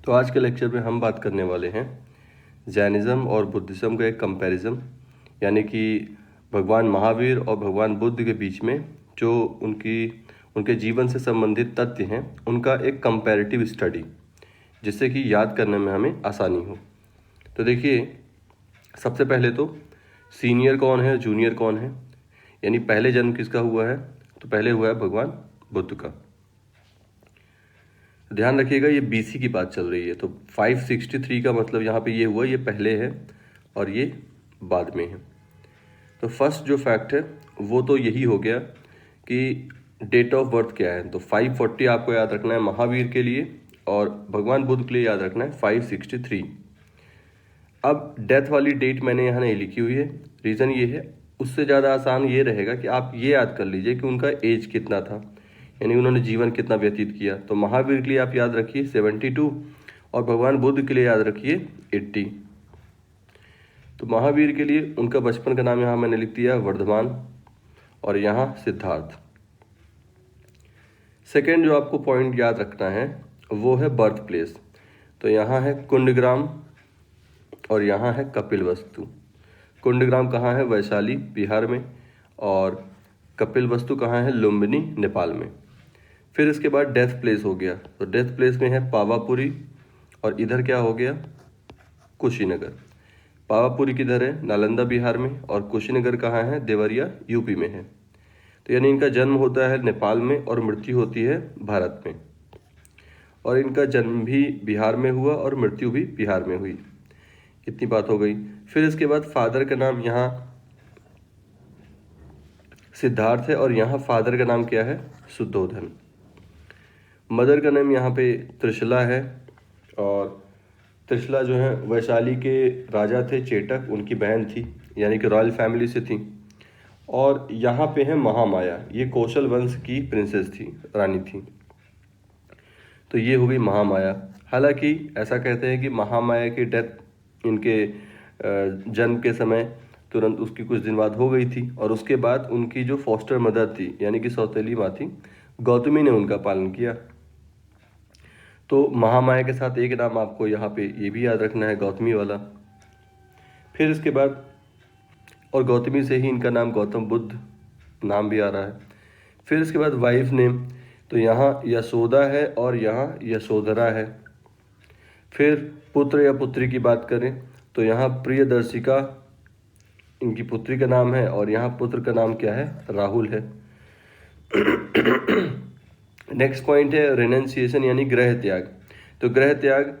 तो आज के लेक्चर में हम बात करने वाले हैं जैनिज़्म और बुद्धिज़्म का एक कंपैरिजन, यानी कि भगवान महावीर और भगवान बुद्ध के बीच में जो उनके जीवन से संबंधित तथ्य हैं उनका एक कंपैरेटिव स्टडी, जिससे कि याद करने में हमें आसानी हो। तो देखिए, सबसे पहले तो सीनियर कौन है, जूनियर कौन है, यानी पहले जन्म किसका हुआ है। तो पहले हुआ है भगवान बुद्ध का। ध्यान रखिएगा, ये बीसी की बात चल रही है, तो 563 का मतलब यहाँ पे ये हुआ, ये पहले है और ये बाद में है। तो फर्स्ट जो फैक्ट है वो तो यही हो गया कि डेट ऑफ बर्थ क्या है। तो 540 आपको याद रखना है महावीर के लिए, और भगवान बुद्ध के लिए याद रखना है 563। अब डेथ वाली डेट मैंने यहाँ नहीं लिखी हुई है, रीज़न ये है, उससे ज़्यादा आसान ये रहेगा कि आप ये याद कर लीजिए कि उनका एज कितना था, यानी उन्होंने जीवन कितना व्यतीत किया। तो महावीर के लिए आप याद रखिए 72 और भगवान बुद्ध के लिए याद रखिए 80। तो महावीर के लिए उनका बचपन का नाम यहाँ मैंने लिख दिया वर्धमान और यहाँ सिद्धार्थ। सेकेंड जो आपको पॉइंट याद रखना है वो है बर्थ प्लेस। तो यहाँ है कुंडग्राम और यहाँ है कपिलवस्तु। कुंडग्राम कहाँ है? वैशाली बिहार में, और कपिलवस्तु कहाँ है? लुम्बिनी नेपाल में। फिर इसके बाद डेथ प्लेस हो गया, तो डेथ प्लेस में है पावापुरी, और इधर क्या हो गया? कुशीनगर। पावापुरी किधर है? नालंदा बिहार में, और कुशीनगर कहाँ है? देवरिया यूपी में है। तो यानी इनका जन्म होता है नेपाल में और मृत्यु होती है भारत में, और इनका जन्म भी बिहार में हुआ और मृत्यु भी बिहार में हुई। इतनी बात हो गई। फिर इसके बाद फादर का नाम यहाँ सिद्धार्थ है और यहाँ फादर का नाम क्या है? सुद्धोधन। मदर का नाम यहाँ पे त्रिशला है, और त्रिशला जो है वैशाली के राजा थे चेटक, उनकी बहन थी, यानी कि रॉयल फैमिली से थी। और यहाँ पे है महामाया, ये कौशल वंश की प्रिंसेस थी, रानी थी। तो ये हो गई महामाया। हालांकि ऐसा कहते हैं कि महामाया की डेथ इनके जन्म के समय तुरंत उसकी कुछ दिन बाद हो गई थी, और उसके बाद उनकी जो फॉस्टर मदर थी, यानी कि सौतेली माँ थी, गौतमी ने उनका पालन किया। तो महामाया के साथ एक नाम आपको यहाँ पे ये भी याद रखना है, गौतमी वाला। फिर इसके बाद, और गौतमी से ही इनका नाम गौतम बुद्ध नाम भी आ रहा है। फिर इसके बाद वाइफ नेम, तो यहाँ यशोदा है और यहाँ यशोधरा है। फिर पुत्र या पुत्री की बात करें तो यहाँ प्रियदर्शिका इनकी पुत्री का नाम है, और यहाँ पुत्र का नाम क्या है? राहुल है। नेक्स्ट पॉइंट है रेनन्सिएशन, यानी ग्रह त्याग। तो ग्रह त्याग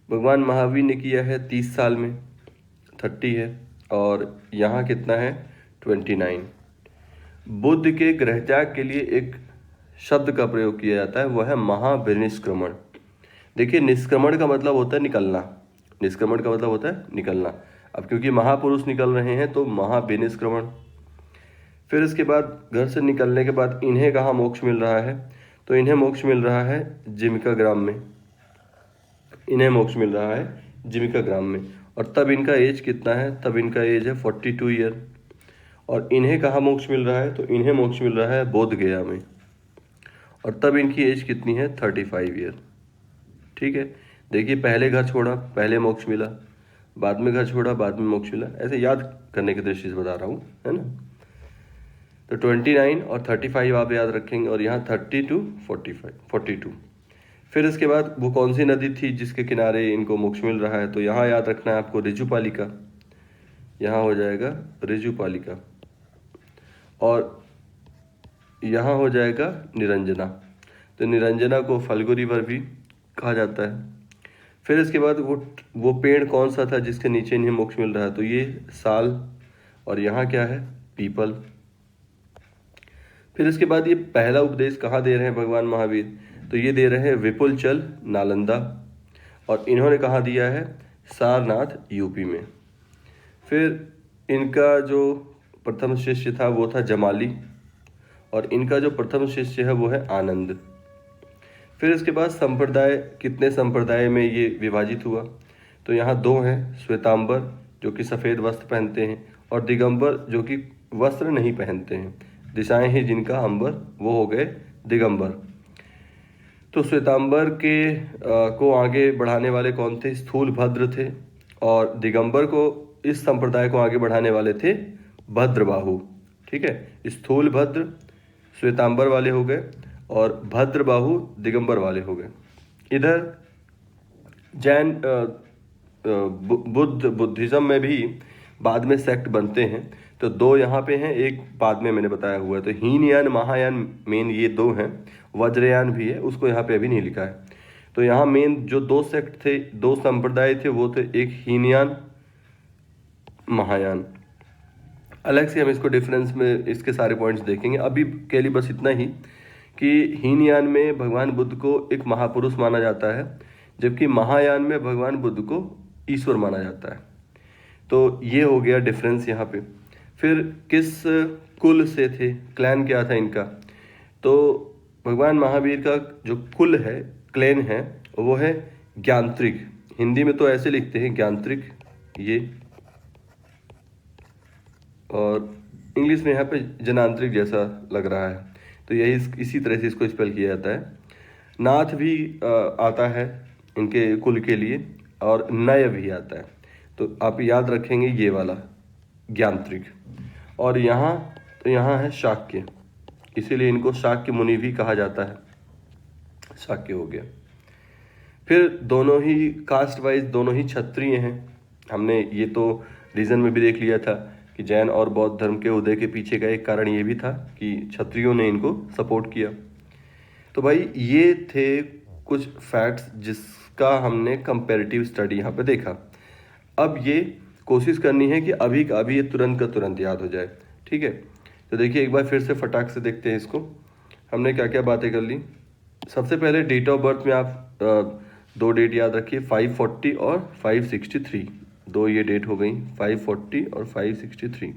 भगवान महावीर ने किया है 30 साल में, 30 है, और यहाँ कितना है? 29। बुद्ध के ग्रह त्याग के लिए एक शब्द का प्रयोग किया जाता है, वह है महाविनिष्क्रमण। देखिए, निष्क्रमण का मतलब होता है निकलना, निष्क्रमण का मतलब होता है निकलना। अब क्योंकि महापुरुष निकल रहे हैं तो महाविनिष्क्रमण। फिर इसके बाद घर से निकलने के बाद इन्हें कहाँ मोक्ष मिल रहा है? तो इन्हें मोक्ष मिल रहा है जिमिका ग्राम में, इन्हें मोक्ष मिल रहा है जिमिका ग्राम में। और तब इनका एज कितना है? तब इनका एज है 42 ईयर। और इन्हें कहाँ मोक्ष मिल रहा है? तो इन्हें मोक्ष मिल रहा है बोध गया में, और तब इनकी एज कितनी है? 35 ईयर। ठीक है, देखिए, पहले घर छोड़ा, पहले मोक्ष मिला, बाद में घर छोड़ा, बाद में मोक्ष मिला, ऐसे याद करने की दृष्टि से बता रहा हूँ, है ना। तो 29 और 35 आप याद रखेंगे, और यहाँ 30 to 42। फिर इसके बाद वो कौन सी नदी थी जिसके किनारे इनको मोक्ष मिल रहा है? तो यहाँ याद रखना है आपको ऋजुपालिका, यहाँ हो जाएगा ऋजुपालिका, और यहाँ हो जाएगा निरंजना। तो निरंजना को फल्गु रिवर भी कहा जाता है। फिर इसके बाद वो पेड़ कौन सा था जिसके नीचे इन्हें मोक्ष मिल रहा है? तो ये साल, और यहाँ क्या है? पीपल। फिर इसके बाद ये पहला उपदेश कहाँ दे रहे हैं भगवान महावीर? तो ये दे रहे हैं विपुलचल नालंदा, और इन्होंने कहाँ दिया है? सारनाथ यूपी में। फिर इनका जो प्रथम शिष्य था वो था जमाली, और इनका जो प्रथम शिष्य है वो है आनंद। फिर इसके बाद संप्रदाय, कितने संप्रदाय में ये विभाजित हुआ? तो यहाँ 2 हैं, श्वेतांबर जो कि सफ़ेद वस्त्र पहनते हैं, और दिगंबर जो कि वस्त्र नहीं पहनते हैं, दिशाएं ही जिनका अंबर, वो हो गए दिगंबर। तो श्वेतांबर के को आगे बढ़ाने वाले कौन थे? स्थूलभद्र थे। और दिगंबर को, इस संप्रदाय को आगे बढ़ाने वाले थे भद्रबाहु। ठीक है, स्थूलभद्र श्वेतांबर वाले हो गए और भद्रबाहु दिगंबर वाले हो गए। इधर जैन बुद्धिज्म में भी बाद में सेक्ट बनते हैं। तो दो यहाँ पे हैं, एक बाद में मैंने बताया हुआ है। तो हीनयान महायान मेन ये दो हैं, वज्रयान भी है, उसको यहाँ पे अभी नहीं लिखा है। तो यहाँ मेन जो दो सेक्ट थे, दो संप्रदाय थे, वो थे एक हीनयान महायान। अलग से हम इसको डिफरेंस में इसके सारे पॉइंट्स देखेंगे। अभी के लिए बस इतना ही कि हीनयान में भगवान बुद्ध को एक महापुरुष माना जाता है, जबकि महायान में भगवान बुद्ध को ईश्वर माना जाता है। तो ये हो गया डिफरेंस यहाँ पे। फिर किस कुल से थे, क्लैन क्या था इनका? तो भगवान महावीर का जो कुल है, क्लैन है, वो है ज्ञानत्रिक। हिंदी में तो ऐसे लिखते हैं ज्ञानत्रिक ये, और इंग्लिश में यहाँ पे जनांतरिक जैसा लग रहा है। तो यही इसी तरह से इसको स्पेल किया जाता है। नाथ भी आता है इनके कुल के लिए, और नय भी आता है। तो आप याद रखेंगे ये वाला ज्ञानत्रिक। और यहाँ तो यहाँ है शाक्य, इसीलिए इनको शाक्य मुनि भी कहा जाता है। शाक्य हो गया। फिर दोनों ही कास्ट वाइज दोनों ही क्षत्रिय हैं। हमने ये तो रीजन में भी देख लिया था कि जैन और बौद्ध धर्म के उदय के पीछे का एक कारण ये भी था कि क्षत्रियों ने इनको सपोर्ट किया। तो भाई ये थे कुछ फैक्ट्स जिसका हमने कंपैरेटिव स्टडी यहाँ पे देखा। अब ये कोशिश करनी है कि अभी का अभी ये तुरंत का तुरंत याद हो जाए। ठीक है, तो देखिए एक बार फिर से फटाक से देखते हैं इसको। हमने क्या क्या बातें कर ली। सबसे पहले डेट ऑफ बर्थ में आप दो डेट याद रखिए, 540 और 563। दो ये डेट हो गई, 540 और 563।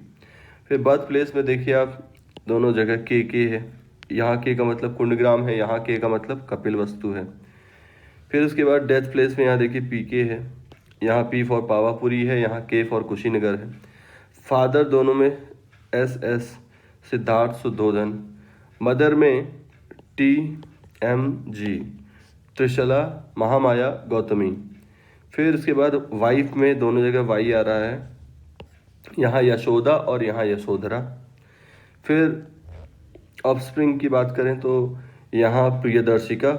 फिर बर्थ प्लेस में देखिए आप दोनों जगह के है। यहाँ के का मतलब कुंडग्राम है, यहाँ के का मतलब कपिल वस्तु है। फिर उसके बाद डेथ प्लेस में यहाँ देखिए पीके है, यहाँ पी फॉर पावापुरी है, यहाँ के फॉर कुशीनगर है। फादर दोनों में एस सिद्धार्थ शुद्धोधन। मदर में TMG त्रिशला महामाया गौतमी। फिर उसके बाद वाइफ में दोनों जगह वाई आ रहा है, यहाँ यशोदा और यहाँ यशोधरा। फिर ऑफस्प्रिंग की बात करें तो यहाँ प्रियदर्शिका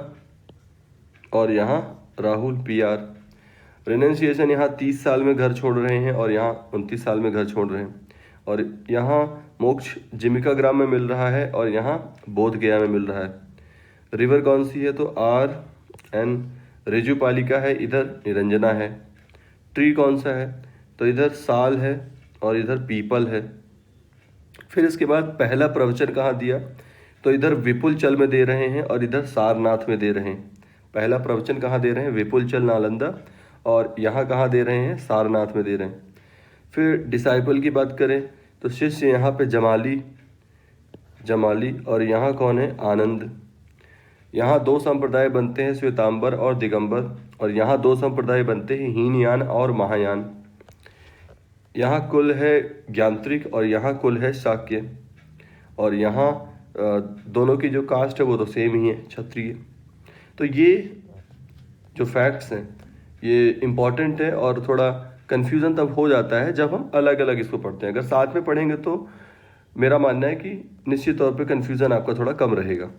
और यहाँ राहुल PR। रेनेंसिएशन यहाँ 30 साल में घर छोड़ रहे हैं और यहाँ 29 साल में घर छोड़ रहे हैं। और यहाँ मोक्ष जिमिका ग्राम में मिल रहा है और यहाँ बोध गया में मिल रहा है। रिवर कौन सी है? तो RN रेजुपालिका है, इधर निरंजना है। ट्री कौन सा है? तो इधर साल है और इधर पीपल है। फिर इसके बाद पहला प्रवचन कहाँ दिया? तो इधर विपुलचल में दे रहे हैं और इधर सारनाथ में दे रहे हैं। पहला प्रवचन कहाँ दे रहे हैं? विपुलचल नालंदा, और यहाँ कहाँ दे रहे हैं? सारनाथ में दे रहे हैं। फिर डिसाइपल की बात करें तो शिष्य यहाँ पे जमाली और यहाँ कौन है? आनंद। यहाँ दो संप्रदाय बनते हैं, श्वेतांबर और दिगंबर, और यहाँ दो संप्रदाय बनते हैं, हीनयान और महायान। यहाँ कुल है ज्ञानत्रिक और यहाँ कुल है शाक्य, और यहाँ दोनों की जो कास्ट है वो तो सेम ही है, क्षत्रिय। तो ये जो फैक्ट्स हैं ये इम्पॉर्टेंट है, और थोड़ा कन्फ्यूज़न तब हो जाता है जब हम अलग अलग इसको पढ़ते हैं। अगर साथ में पढ़ेंगे तो मेरा मानना है कि निश्चित तौर पे कन्फ्यूज़न आपका थोड़ा कम रहेगा।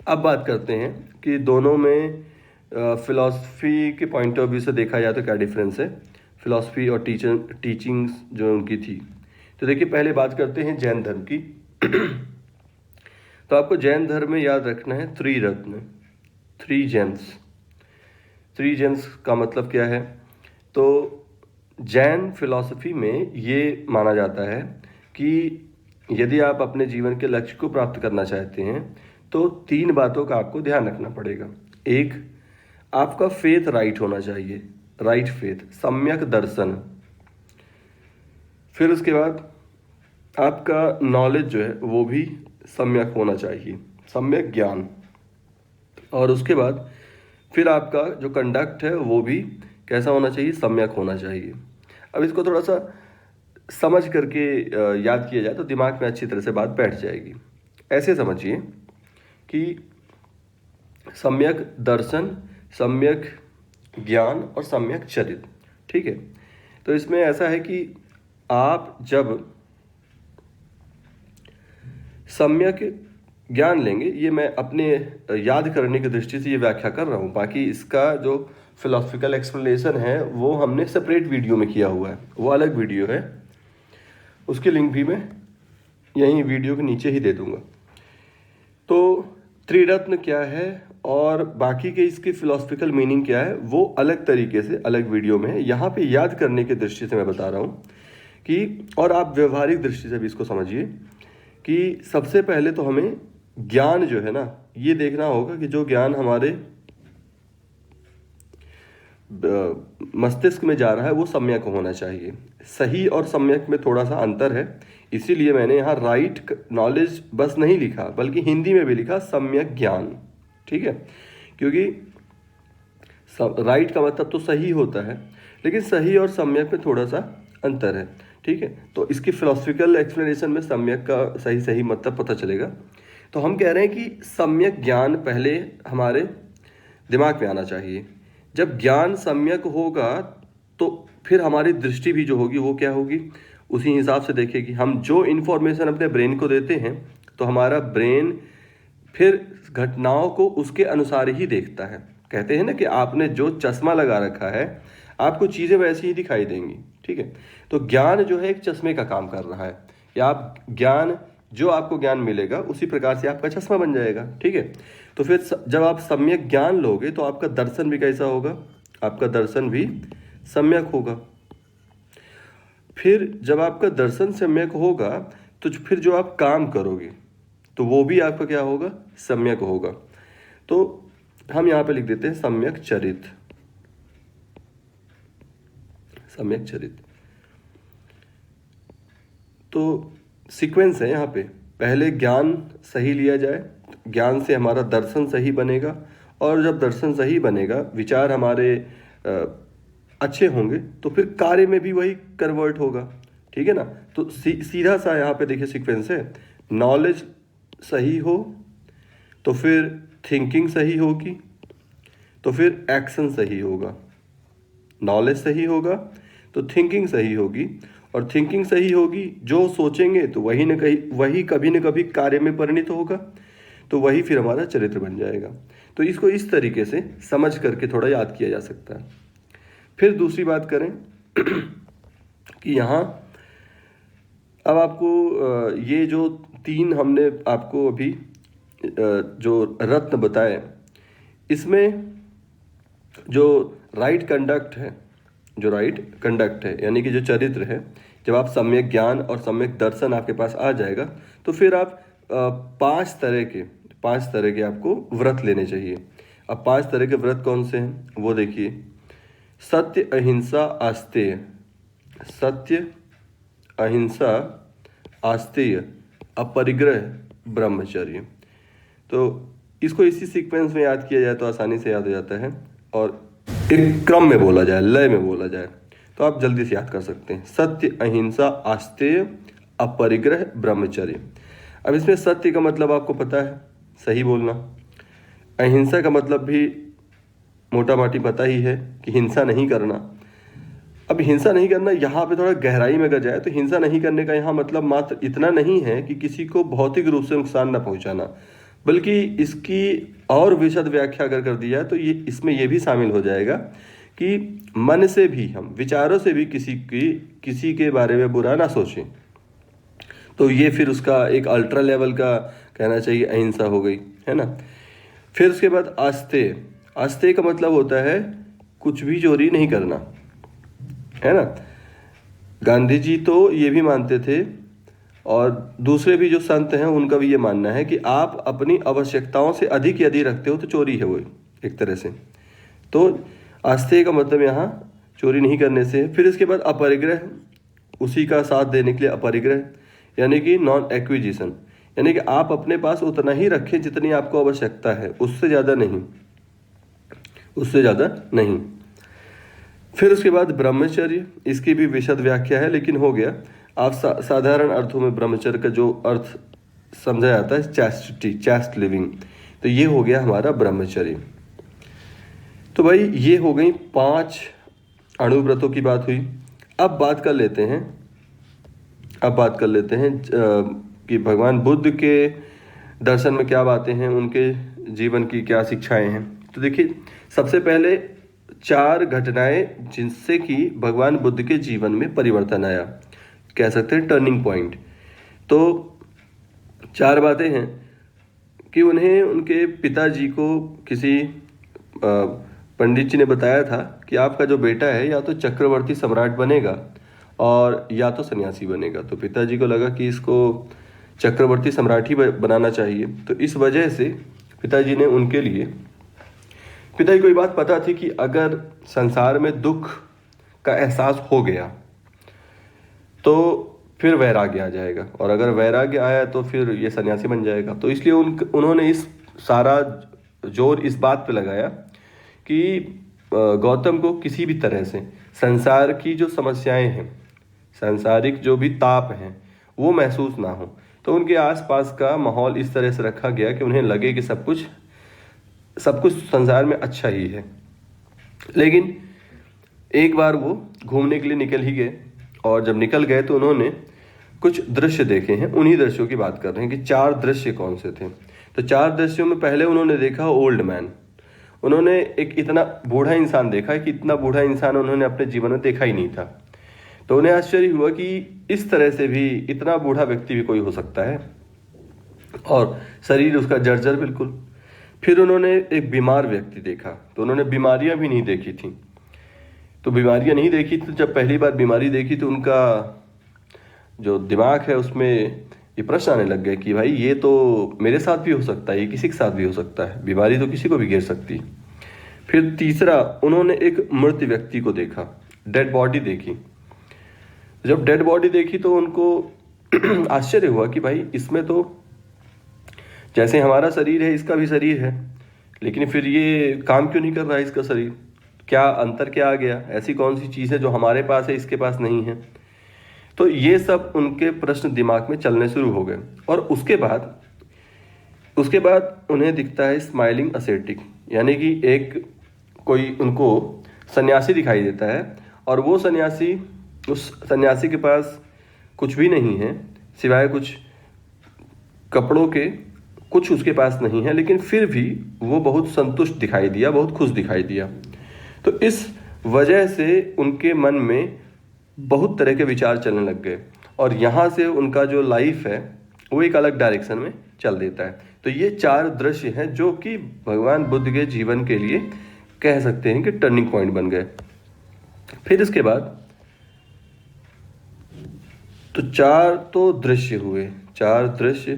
अब बात करते हैं कि दोनों में फ़िलॉसफी के पॉइंट ऑफ व्यू से देखा जाए तो क्या डिफरेंस है, फ़िलॉसफी और टीचिंग्स जो उनकी थी। तो देखिए पहले बात करते हैं जैन धर्म की। तो आपको जैन धर्म में याद रखना है त्रिरत्न, 3 जेम्स। 3 जेम्स का मतलब क्या है? तो जैन फिलॉसफी में ये माना जाता है कि यदि आप अपने जीवन के लक्ष्य को प्राप्त करना चाहते हैं तो 3 बातों का आपको ध्यान रखना पड़ेगा। एक, आपका फेथ राइट होना चाहिए, राइट फेथ, सम्यक दर्शन। फिर उसके बाद आपका नॉलेज जो है वो भी सम्यक होना चाहिए, सम्यक ज्ञान। और उसके बाद फिर आपका जो कंडक्ट है वो भी कैसा होना चाहिए? सम्यक होना चाहिए। अब इसको थोड़ा सा समझ करके याद किया जाए तो दिमाग में अच्छी तरह से बात बैठ जाएगी। ऐसे समझिए कि सम्यक दर्शन, सम्यक ज्ञान और सम्यक चरित। ठीक है, तो इसमें ऐसा है कि आप जब सम्यक ज्ञान लेंगे, ये मैं अपने याद करने की दृष्टि से ये व्याख्या कर रहा हूँ, बाकी इसका जो फिलोसफिकल एक्सप्लेनेशन है वो हमने सेपरेट वीडियो में किया हुआ है, वो अलग वीडियो है, उसकी लिंक भी मैं यहीं वीडियो के नीचे ही दे दूंगा। तो त्रिरत्न क्या है और बाकी के इसकी फिलोसफिकल मीनिंग क्या है वो अलग तरीके से अलग वीडियो में है। यहाँ पे याद करने की दृष्टि से मैं बता रहा हूँ कि, और आप व्यवहारिक दृष्टि से भी इसको समझिए कि सबसे पहले तो हमें ज्ञान जो है ना, ये देखना होगा कि जो ज्ञान हमारे मस्तिष्क में जा रहा है वो सम्यक होना चाहिए। सही और सम्यक में थोड़ा सा अंतर है, इसीलिए मैंने यहाँ राइट नॉलेज बस नहीं लिखा बल्कि हिंदी में भी लिखा सम्यक ज्ञान। ठीक है, क्योंकि राइट का मतलब तो सही होता है, लेकिन सही और सम्यक में थोड़ा सा अंतर है। ठीक है, तो इसकी फिलोसफिकल एक्सप्लेनेशन में सम्यक का सही सही मतलब पता चलेगा। तो हम कह रहे हैं कि सम्यक ज्ञान पहले हमारे दिमाग में आना चाहिए। जब ज्ञान सम्यक होगा तो फिर हमारी दृष्टि भी जो होगी वो क्या होगी, उसी हिसाब से देखेगी। हम जो इन्फॉर्मेशन अपने ब्रेन को देते हैं तो हमारा ब्रेन फिर घटनाओं को उसके अनुसार ही देखता है। कहते हैं ना कि आपने जो चश्मा लगा रखा है आपको चीज़ें वैसी ही दिखाई देंगी। ठीक है, तो ज्ञान जो है एक चश्मे का काम कर रहा है, या आप ज्ञान जो आपको ज्ञान मिलेगा उसी प्रकार से आपका चश्मा बन जाएगा। ठीक है, तो फिर जब आप सम्यक ज्ञान लोगे तो आपका दर्शन भी कैसा होगा, आपका दर्शन भी सम्यक होगा। फिर जब आपका दर्शन सम्यक होगा तो फिर जो आप काम करोगे तो वो भी आपका क्या होगा, सम्यक होगा। तो हम यहाँ पे लिख देते हैं सम्यक चरित, सम्यक चरित। तो सीक्वेंस है यहाँ पे, पहले ज्ञान सही लिया जाए, ज्ञान से हमारा दर्शन सही बनेगा, और जब दर्शन सही बनेगा, विचार हमारे अच्छे होंगे तो फिर कार्य में भी वही कन्वर्ट होगा। ठीक है ना, तो सीधा सा यहाँ पे देखिए सीक्वेंस है, नॉलेज सही हो तो फिर थिंकिंग सही होगी, तो फिर एक्शन सही होगा। नॉलेज सही होगा तो थिंकिंग सही होगी, और थिंकिंग सही होगी, जो सोचेंगे तो वही कभी न कभी कार्य में परिणत होगा, तो वही फिर हमारा चरित्र बन जाएगा। तो इसको इस तरीके से समझ करके थोड़ा याद किया जा सकता है। फिर दूसरी बात करें कि यहाँ अब आपको ये जो तीन हमने आपको अभी जो रत्न बताए, इसमें जो राइट कंडक्ट है, जो राइट कंडक्ट है यानी कि जो चरित्र है, जब आप सम्यक ज्ञान और सम्यक दर्शन आपके पास आ जाएगा तो फिर आप पांच तरह के आपको व्रत लेने चाहिए। अब पांच तरह के व्रत कौन से हैं वो देखिए, सत्य अहिंसा आस्तेय, सत्य अहिंसा आस्तेय अपरिग्रह ब्रह्मचर्य। तो इसको इसी सीक्वेंस में याद किया जाए तो आसानी से याद हो जाता है, और एक क्रम में बोला जाए, लय में बोला जाए तो आप जल्दी से याद कर सकते हैं। सत्य अहिंसा आस्तेय अपरिग्रह ब्रह्मचर्य। अब इसमें सत्य का मतलब आपको पता है, सही बोलना। अहिंसा का मतलब भी मोटा माटी पता ही है कि हिंसा नहीं करना। अब हिंसा नहीं करना यहाँ पे थोड़ा गहराई में अगर जाए तो हिंसा नहीं करने का यहाँ मतलब मात्र इतना नहीं है कि किसी को भौतिक रूप से नुकसान न पहुँचाना, बल्कि इसकी और विशद व्याख्या अगर कर दिया तो ये इसमें ये भी शामिल हो जाएगा कि मन से भी, हम विचारों से भी किसी के बारे में बुरा ना सोचें। तो ये फिर उसका एक अल्ट्रा लेवल का कहना चाहिए अहिंसा हो गई, है ना। फिर उसके बाद आस्तेय, आस्तेय का मतलब होता है कुछ भी चोरी नहीं करना, है ना। गांधी जी तो ये भी मानते थे, और दूसरे भी जो संत हैं उनका भी ये मानना है कि आप अपनी आवश्यकताओं से अधिक यदि रखते हो तो चोरी है वो एक तरह से। तो आस्तेय का मतलब यहाँ चोरी नहीं करने से। फिर इसके बाद अपरिग्रह, उसी का साथ देने के लिए अपरिग्रह, यानी कि नॉन एक्विजिशन, यानी कि आप अपने पास उतना ही रखें जितनी आपको आवश्यकता है, उससे ज़्यादा नहीं, उससे ज़्यादा नहीं। फिर उसके बाद ब्रह्मचर्य, इसकी भी विशद व्याख्या है लेकिन हो गया। आप साधारण अर्थों में ब्रह्मचर्य का जो अर्थ समझा जाता है चैस्टिटी, चैस्ट लिविंग। तो ये हो गया हमारा ब्रह्मचर्य। तो भाई ये हो गई 5 अणुव्रतों की बात हुई। अब बात कर लेते हैं कि भगवान बुद्ध के दर्शन में क्या बातें हैं, उनके जीवन की क्या शिक्षाएं हैं। तो देखिए, सबसे पहले 4 घटनाएं जिनसे कि भगवान बुद्ध के जीवन में परिवर्तन आया, कह सकते हैं टर्निंग पॉइंट। तो 4 बातें हैं कि उन्हें उनके पिताजी को किसी पंडित जी ने बताया था कि आपका जो बेटा है या तो चक्रवर्ती सम्राट बनेगा और या तो सन्यासी बनेगा। तो पिताजी को लगा कि इसको चक्रवर्ती सम्राट ही बनाना चाहिए। तो इस वजह से पिताजी को ये बात पता थी कि अगर संसार में दुख का एहसास हो गया तो फिर वैराग्य आ जाएगा, और अगर वैराग्य आया तो फिर ये सन्यासी बन जाएगा। तो इसलिए उन्होंने इस सारा जोर इस बात पे लगाया कि गौतम को किसी भी तरह से संसार की जो समस्याएं हैं, सांसारिक जो भी ताप हैं, वो महसूस ना हो। तो उनके आसपास का माहौल इस तरह से रखा गया कि उन्हें लगे कि सब कुछ संसार में अच्छा ही है। लेकिन एक बार वो घूमने के लिए निकल ही गए, और जब निकल गए तो उन्होंने कुछ दृश्य देखे हैं। उन्हीं दृश्यों की बात कर रहे हैं कि 4 दृश्य कौन से थे। तो 4 दृश्यों में पहले उन्होंने देखा ओल्ड मैन। उन्होंने एक इतना बूढ़ा इंसान देखा कि इतना बूढ़ा इंसान उन्होंने अपने जीवन में देखा ही नहीं था। तो उन्हें आश्चर्य हुआ कि इस तरह से भी इतना बूढ़ा व्यक्ति भी कोई हो सकता है, और शरीर उसका जर्जर बिल्कुल। फिर उन्होंने एक बीमार व्यक्ति देखा। तो उन्होंने बीमारियां भी नहीं देखी थी। तो बीमारियां नहीं देखी, तो जब पहली बार बीमारी देखी तो उनका जो दिमाग है उसमें ये प्रश्न आने लग गए कि भाई ये तो मेरे साथ भी हो सकता है, ये किसी के साथ भी हो सकता है, बीमारी तो किसी को भी घेर सकती। फिर तीसरा, उन्होंने एक मृत व्यक्ति को देखा, डेड बॉडी देखी। जब डेड बॉडी देखी तो उनको आश्चर्य हुआ कि भाई इसमें तो जैसे हमारा शरीर है, इसका भी शरीर है, लेकिन फिर ये काम क्यों नहीं कर रहा है इसका शरीर? क्या अंतर क्या आ गया? ऐसी कौन सी चीज़ है जो हमारे पास है, इसके पास नहीं है? तो ये सब उनके प्रश्न दिमाग में चलने शुरू हो गए। और उसके बाद उन्हें दिखता है स्माइलिंग असेटिक, यानी कि एक कोई उनको सन्यासी दिखाई देता है, और वो सन्यासी, उस सन्यासी के पास कुछ भी नहीं है सिवाय कुछ कपड़ों के, कुछ उसके पास नहीं है, लेकिन फिर भी वो बहुत संतुष्ट दिखाई दिया, बहुत खुश दिखाई दिया। तो इस वजह से उनके मन में बहुत तरह के विचार चलने लग गए, और यहाँ से उनका जो लाइफ है वो एक अलग डायरेक्शन में चल देता है। तो ये 4 दृश्य हैं जो कि भगवान बुद्ध के जीवन के लिए कह सकते हैं कि टर्निंग पॉइंट बन गए। फिर इसके बाद तो 4 तो दृश्य हुए, 4 दृश्य।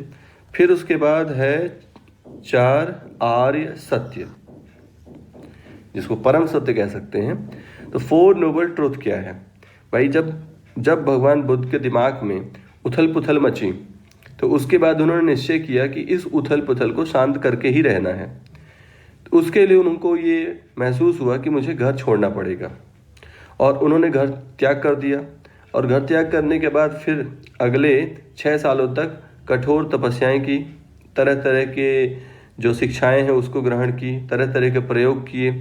फिर उसके बाद है 4 आर्य सत्य, जिसको परम सत्य कह सकते हैं। तो 4 नोबल ट्रुथ क्या है भाई? जब भगवान बुद्ध के दिमाग में उथल पुथल मची, तो उसके बाद उन्होंने निश्चय किया कि इस उथल पुथल को शांत करके ही रहना है। तो उसके लिए उनको ये महसूस हुआ कि मुझे घर छोड़ना पड़ेगा, और उन्होंने घर त्याग कर दिया। और घर त्याग करने के बाद फिर अगले 6 सालों तक कठोर तपस्याएं की, तरह तरह के जो शिक्षाएं हैं उसको ग्रहण की, तरह तरह के प्रयोग किए।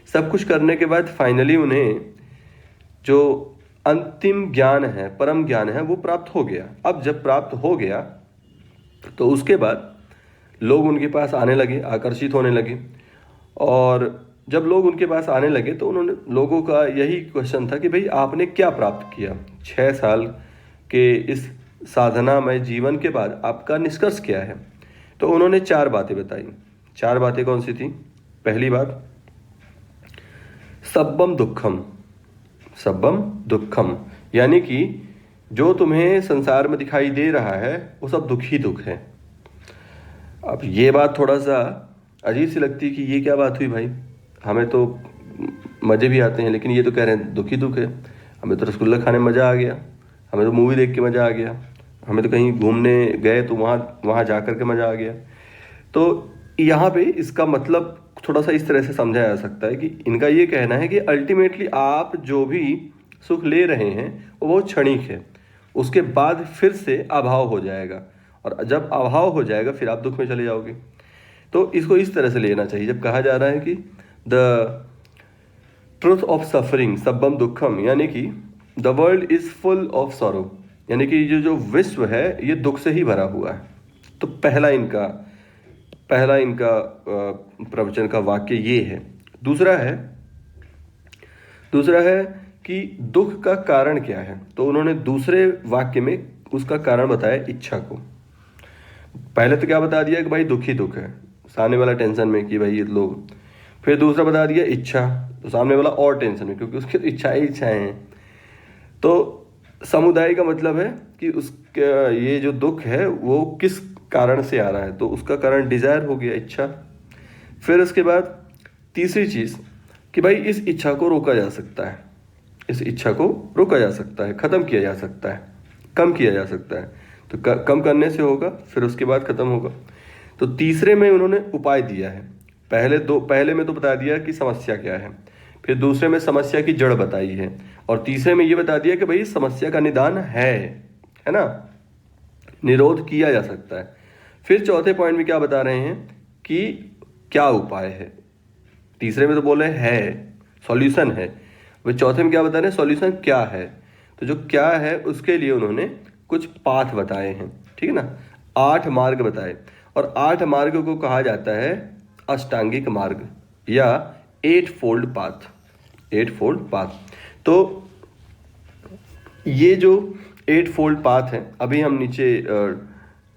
सब कुछ करने के बाद फाइनली उन्हें जो अंतिम ज्ञान है, परम ज्ञान है, वो प्राप्त हो गया। अब जब प्राप्त हो गया तो उसके बाद लोग उनके पास आने लगे, आकर्षित होने लगे। और जब लोग उनके पास आने लगे तो उन्होंने, लोगों का यही क्वेश्चन था कि भाई आपने क्या प्राप्त किया 6 साल के इस साधनामय जीवन के बाद, आपका निष्कर्ष क्या है? तो उन्होंने 4 बातें बताई। 4 बातें कौन सी थी? पहली बात, सब्बम दुखम। सब्बम दुखम यानी कि जो तुम्हें संसार में दिखाई दे रहा है वो सब दुख ही दुख है। अब ये बात थोड़ा सा अजीब सी लगती है कि ये क्या बात हुई भाई, हमें तो मज़े भी आते हैं, लेकिन ये तो कह रहे हैं दुख ही दुख है। हमें तो रसगुल्ला खाने में मज़ा आ गया, हमें तो मूवी देख के मज़ा आ गया, हमें तो कहीं घूमने गए तो वहाँ जा कर के मज़ा आ गया। तो यहाँ पे इसका मतलब थोड़ा सा इस तरह से समझा जा सकता है कि इनका ये कहना है कि अल्टीमेटली आप जो भी सुख ले रहे हैं वो बहुत क्षणिक है, उसके बाद फिर से अभाव हो जाएगा, और जब अभाव हो जाएगा फिर आप दुख में चले जाओगे। तो इसको इस तरह से लेना चाहिए जब कहा जा रहा है कि द ट्रुथ ऑफ सफरिंग सब्बम दुखम, यानी कि the world is full of sorrow, यानी कि जो विश्व है ये दुख से ही भरा हुआ है। तो पहला इनका प्रवचन का वाक्य ये है। दूसरा है कि दुख का कारण क्या है। तो उन्होंने दूसरे वाक्य में उसका कारण बताया इच्छा को। पहले तो क्या बता दिया कि भाई दुख ही दुख है, सामने वाला टेंशन में कि भाई ये लोग। फिर दूसरा बता दिया इच्छा, तो सामने वाला और टेंशन में क्योंकि उसकी इच्छाएं हैं। तो समुदाय का मतलब है कि उसका ये जो दुख है वो किस कारण से आ रहा है, तो उसका कारण डिजायर हो गया, इच्छा। फिर उसके बाद तीसरी चीज कि भाई इस इच्छा को रोका जा सकता है, इस इच्छा को रोका जा सकता है, खत्म किया जा सकता है, कम किया जा सकता है। तो कम करने से होगा, फिर उसके बाद खत्म होगा। तो तीसरे में उन्होंने उपाय दिया है। पहले में तो बता दिया कि समस्या क्या है, फिर दूसरे में समस्या की जड़ बताई है, और तीसरे में ये बता दिया कि भाई समस्या का निदान है ना, निरोध किया जा सकता है। फिर चौथे पॉइंट में क्या बता रहे हैं कि क्या उपाय है। तीसरे में तो बोले है, सॉल्यूशन है, वे चौथे में क्या बता रहे हैं, सॉल्यूशन क्या है। तो जो क्या है उसके लिए उन्होंने कुछ पाथ बताए हैं, ठीक है ना, 8 मार्ग बताए। और 8 मार्ग को कहा जाता है अष्टांगिक मार्ग या 8 फोल्ड पाथ। तो ये जो 8 फोल्ड पाथ है, अभी हम नीचे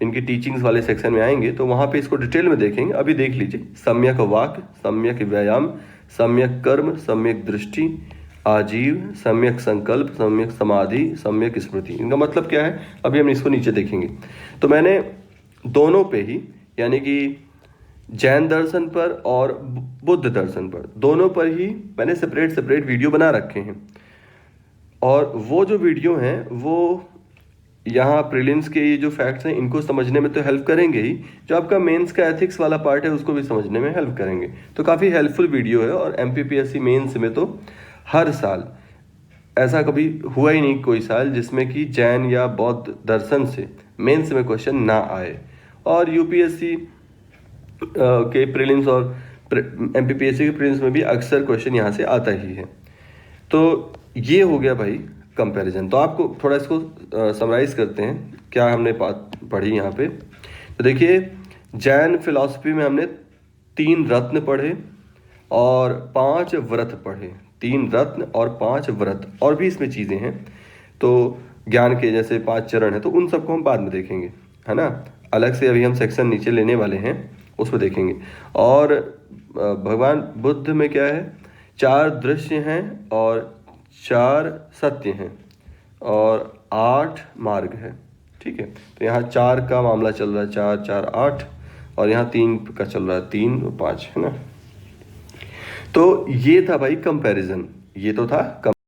इनकी टीचिंग्स वाले सेक्शन में आएंगे तो वहाँ पे इसको डिटेल में देखेंगे। अभी देख लीजिए, सम्यक वाक्य, सम्यक व्यायाम, सम्यक कर्म, सम्यक दृष्टि, आजीव, सम्यक संकल्प, सम्यक समाधि, सम्यक स्मृति। इनका मतलब क्या है अभी हम इसको नीचे देखेंगे। तो मैंने दोनों पे ही, यानी कि जैन दर्शन पर और बुद्ध दर्शन पर, दोनों पर ही मैंने सेपरेट वीडियो बना रखे हैं। और वो जो वीडियो हैं वो यहाँ प्रीलिम्स के ये जो फैक्ट्स हैं इनको समझने में तो हेल्प करेंगे ही, जो आपका मेंस का एथिक्स वाला पार्ट है उसको भी समझने में हेल्प करेंगे। तो काफ़ी हेल्पफुल वीडियो है। और MPPSC मेंस में तो हर साल ऐसा कभी हुआ ही नहीं कोई साल जिसमें कि जैन या बौद्ध दर्शन से मेंस में क्वेश्चन ना आए। और UPSC के प्रीलिम्स और MPPSC के प्रीलिम्स में भी अक्सर क्वेश्चन यहाँ से आता ही है। तो ये हो गया भाई कंपैरिजन। तो आपको थोड़ा इसको समराइज करते हैं क्या हमने बात पढ़ी यहाँ पे। तो देखिए, जैन फिलॉसफी में हमने 3 रत्न पढ़े और 5 व्रत पढ़े। 3 रत्न और 5 व्रत, और भी इसमें चीज़ें हैं। तो ज्ञान के जैसे 5 चरण हैं, तो उन सबको हम बाद में देखेंगे, है ना। अलग से अभी हम सेक्शन नीचे लेने वाले हैं, उसमें देखेंगे। और भगवान बुद्ध में क्या है, 4 दृश्य हैं और 4 सत्य हैं और 8 मार्ग है, ठीक है। तो यहाँ 4 का मामला चल रहा है, 4 4 8, और यहाँ 3 का चल रहा है, 3 और 5, है ना। तो ये था भाई कंपैरिजन, ये तो था